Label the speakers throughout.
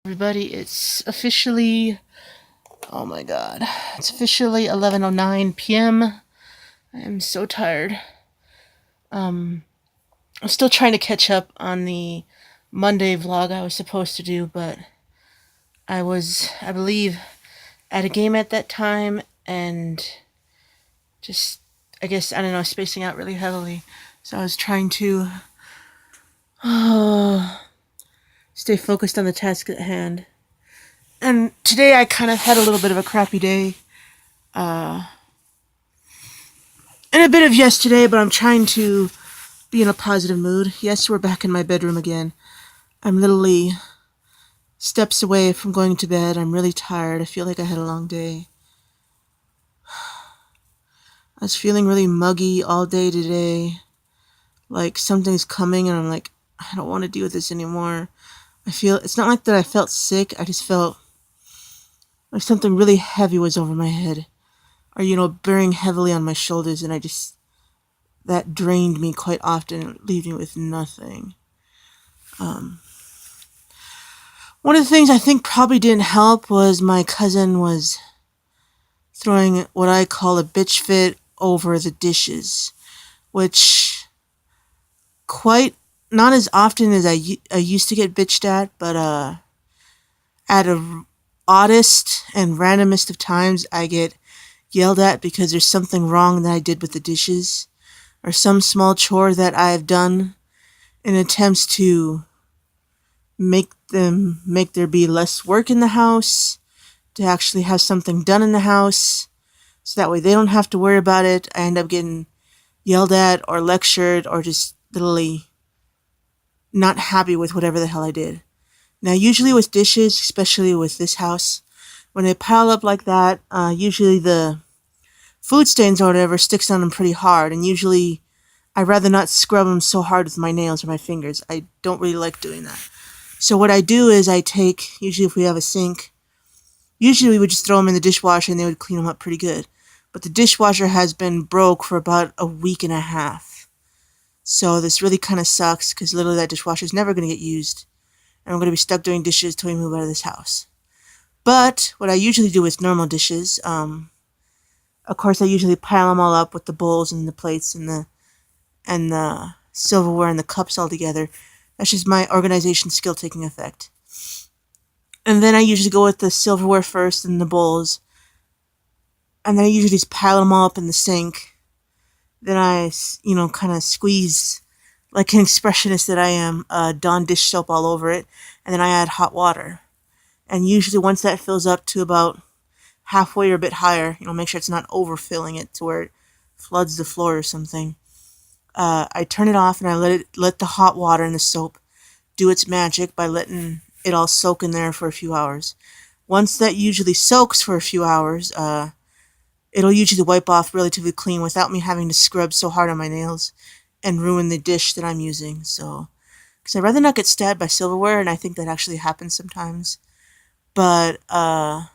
Speaker 1: Everybody, it's officially, oh my god, it's officially 11:09 p.m. I am so tired. Um, I'm still trying to catch up on the Monday vlog I was supposed to do, but I believe, at a game at that time and just, I guess, I don't know, spacing out really heavily. So I was trying to stay focused on the task at hand. And today I kind of had a little bit of a crappy day. And a bit of yesterday, but I'm trying to be in a positive mood. Yes, we're back in my bedroom again. I'm literally steps away from going to bed. I'm really tired. I feel like I had a long day. I was feeling really muggy all day today. Like something's coming and I'm like, I don't want to deal with this anymore. It's not like that I felt sick. I just felt like something really heavy was over my head. Or, bearing heavily on my shoulders, and that drained me quite often and leaving me with nothing. One of the things I think probably didn't help was my cousin was throwing what I call a bitch fit over the dishes, which quite not as often as I used to get bitched at, but at a oddest and randomest of times I get yelled at because there's something wrong that I did with the dishes or some small chore that I have done in attempts to make there be less work in the house, to actually have something done in the house, so that way they don't have to worry about it. I end up getting yelled at or lectured or just literally not happy with whatever the hell I did. Now, usually with dishes, especially with this house, when they pile up like that, usually the food stains or whatever sticks on them pretty hard, and usually I'd rather not scrub them so hard with my nails or my fingers. I don't really like doing that. So what I do is usually if we have a sink, usually we would just throw them in the dishwasher and they would clean them up pretty good. But the dishwasher has been broke for about a week and a half. So this really kind of sucks because literally that dishwasher is never going to get used. And I'm going to be stuck doing dishes till we move out of this house. But what I usually do with normal dishes, of course I usually pile them all up with the bowls and the plates and the silverware and the cups all together. That's just my organization skill taking effect. And then I usually go with the silverware first and the bowls. And then I usually just pile them all up in the sink. Then I, kind of squeeze, like an expressionist that I am, Dawn dish soap all over it. And then I add hot water. And usually once that fills up to about halfway or a bit higher, make sure it's not overfilling it to where it floods the floor or something. I turn it off and I let the hot water and the soap do its magic by letting it all soak in there for a few hours. Once that usually soaks for a few hours, it'll usually wipe off relatively clean without me having to scrub so hard on my nails and ruin the dish that I'm using. So, because I'd rather not get stabbed by silverware, and I think that actually happens sometimes. But I've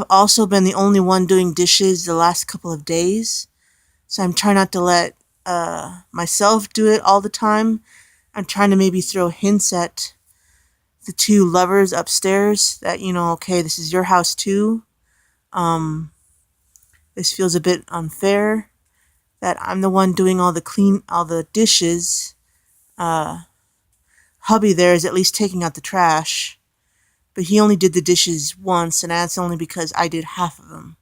Speaker 1: also been the only one doing dishes the last couple of days, so I'm trying not to let myself do it all the time. I'm trying to maybe throw hints at the two lovers upstairs that, okay, this is your house too. This feels a bit unfair that I'm the one doing all the dishes. Hubby there is at least taking out the trash, but he only did the dishes once, and that's only because I did half of them.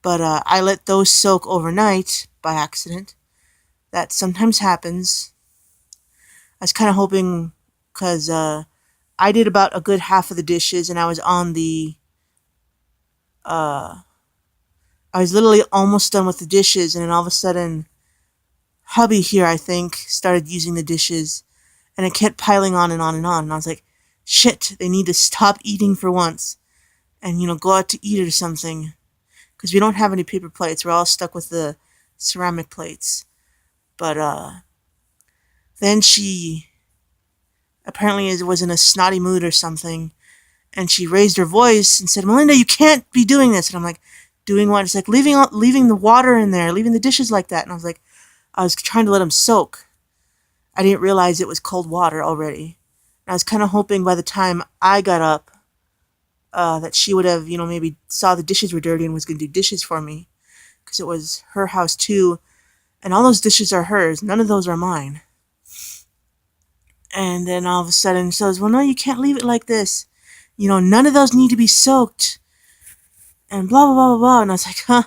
Speaker 1: But I let those soak overnight by accident. That sometimes happens. I was kind of hoping, because I did about a good half of the dishes, and I was I was literally almost done with the dishes, and then all of a sudden, hubby here, I think, started using the dishes, and it kept piling on and on and on, and I was like, shit, they need to stop eating for once, and, go out to eat or something, because we don't have any paper plates, we're all stuck with the ceramic plates. But then she apparently was in a snotty mood or something, and she raised her voice and said, Melinda, you can't be doing this. And I'm like, doing what? It's like leaving the water in there, leaving the dishes like that. And I was trying to let them soak. I didn't realize it was cold water already. And I was kind of hoping by the time I got up, that she would have, maybe saw the dishes were dirty and was going to do dishes for me. Because it was her house too. And all those dishes are hers. None of those are mine. And then all of a sudden she says, well, no, you can't leave it like this. None of those need to be soaked. And blah, blah, blah, blah, blah. And I was like, huh?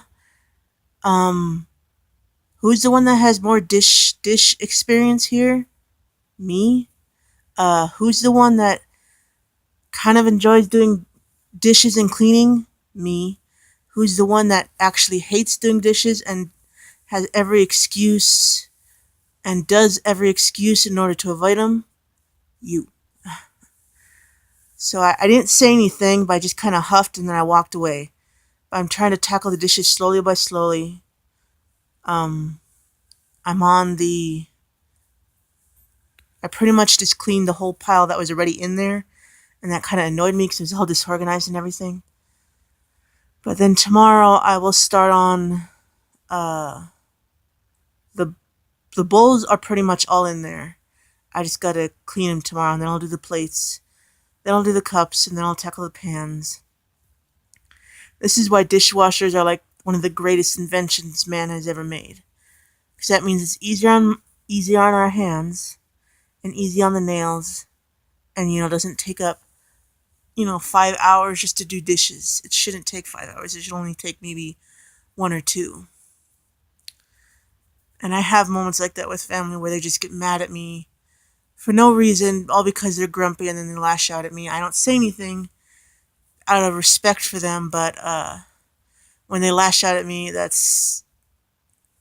Speaker 1: Um, who's the one that has more dish experience here? Me? Who's the one that kind of enjoys doing dishes and cleaning? Me. Who's the one that actually hates doing dishes and has every excuse and does every excuse in order to avoid them? You. So I didn't say anything, but I just kind of huffed and then I walked away. I'm trying to tackle the dishes slowly by slowly. Um, I'm on the. I pretty much just cleaned the whole pile that was already in there, and that kind of annoyed me because it was all disorganized and everything. But then tomorrow I will start on. The the bowls are pretty much all in there. I just gotta clean them tomorrow, and then I'll do the plates. Then I'll do the cups, and then I'll tackle the pans. This is why dishwashers are like one of the greatest inventions man has ever made. Because that means it's easier on our hands and easy on the nails, and doesn't take up 5 hours just to do dishes. It shouldn't take 5 hours. It should only take maybe one or two. And I have moments like that with family where they just get mad at me for no reason, all because they're grumpy, and then they lash out at me. I don't say anything out of respect for them, but when they lash out at me, that's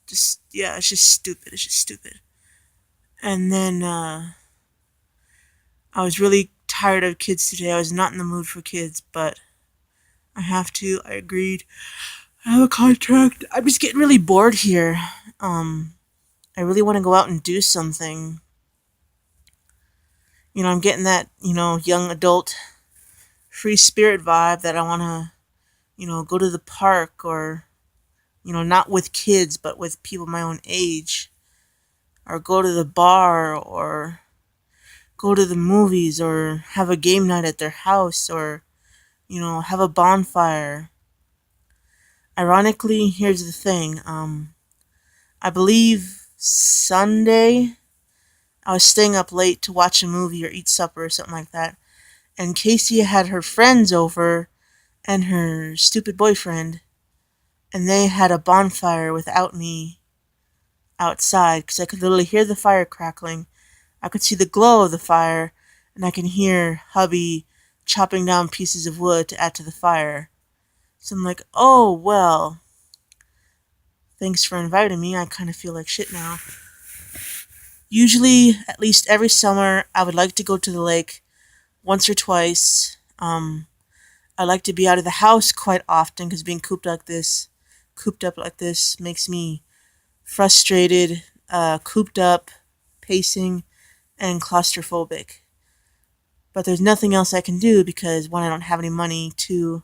Speaker 1: just, yeah, it's just stupid. It's just stupid. And then I was really tired of kids today. I was not in the mood for kids, but I have to. I agreed. I have a contract. I'm just getting really bored here. I really want to go out and do something. I'm getting that, young adult free spirit vibe that I want to, go to the park or, not with kids, but with people my own age, or go to the bar, or go to the movies, or have a game night at their house, or, have a bonfire. Ironically, here's the thing. I believe Sunday, I was staying up late to watch a movie or eat supper or something like that, and Casey had her friends over and her stupid boyfriend, and they had a bonfire without me outside because I could literally hear the fire crackling. I could see the glow of the fire, and I can hear hubby chopping down pieces of wood to add to the fire. So I'm like, oh, well, thanks for inviting me. I kind of feel like shit now. Usually, at least every summer, I would like to go to the lake once or twice. I like to be out of the house quite often because being cooped up like this, makes me frustrated, cooped up, pacing, and claustrophobic. But there's nothing else I can do because one, I don't have any money. Two,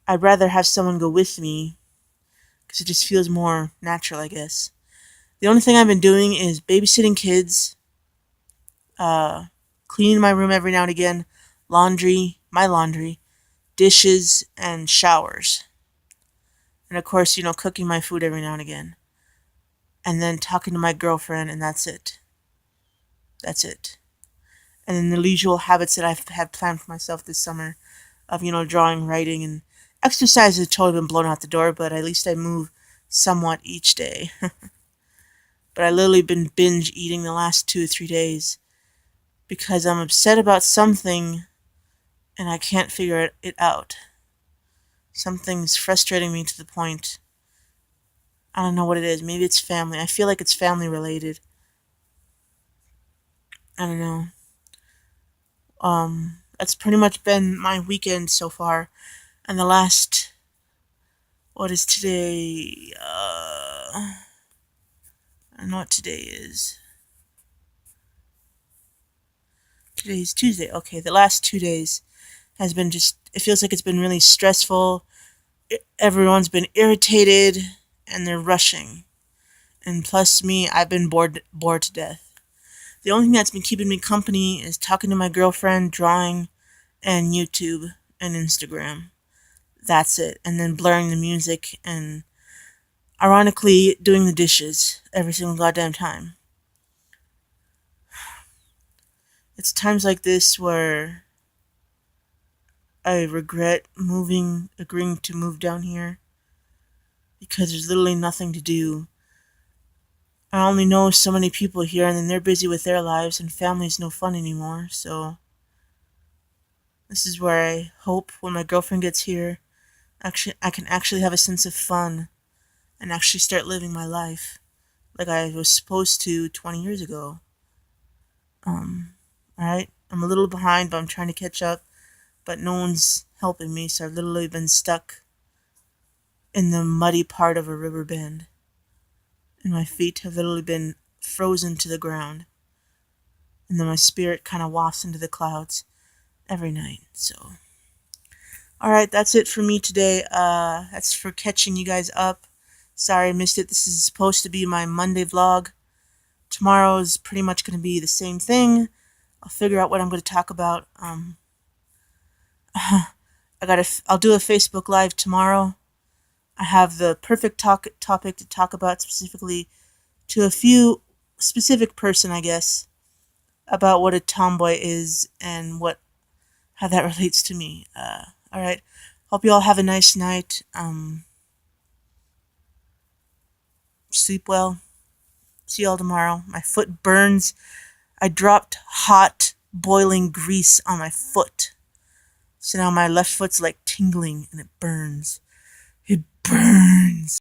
Speaker 1: I'd rather have someone go with me because it just feels more natural, I guess. The only thing I've been doing is babysitting kids, uh, cleaning my room every now and again, my laundry, dishes, and showers. And of course, cooking my food every now and again. And then talking to my girlfriend, and that's it. That's it. And then the usual habits that I've had planned for myself this summer of, drawing, writing, and exercise has totally been blown out the door, but at least I move somewhat each day. But I literally been binge eating the last 2 or 3 days because I'm upset about something and I can't figure it out. Something's frustrating me to the point. I don't know what it is. Maybe it's family. I feel like it's family related. I don't know. That's pretty much been my weekend so far. And the last, what is today? I don't know what today is. Today's Tuesday. Okay, the last 2 days has been just, it feels like it's been really stressful. Everyone's been irritated and they're rushing. And plus me, I've been bored to death. The only thing that's been keeping me company is talking to my girlfriend, drawing, and YouTube and Instagram. That's it. And then blurring the music and ironically doing the dishes every single goddamn time. It's times like this where I regret agreeing to move down here because there's literally nothing to do. I only know so many people here and then they're busy with their lives and family's no fun anymore, so this is where I hope when my girlfriend gets here, I can actually have a sense of fun and actually start living my life like I was supposed to 20 years ago. Alright? I'm a little behind, but I'm trying to catch up, but no one's helping me, so I've literally been stuck in the muddy part of a river bend. And my feet have literally been frozen to the ground. And then my spirit kind of wafts into the clouds every night, so. Alright, that's it for me today. That's for catching you guys up. Sorry I missed it. This is supposed to be my Monday vlog. Tomorrow is pretty much going to be the same thing. I'll figure out what I'm going to talk about. I'll do a Facebook Live tomorrow. I have the perfect topic to talk about specifically to a few specific person, I guess, about what a tomboy is and how that relates to me. All right. Hope you all have a nice night. Sleep well. See y'all tomorrow. My foot burns. I dropped hot, boiling grease on my foot. So now my left foot's like tingling and it burns. It burns.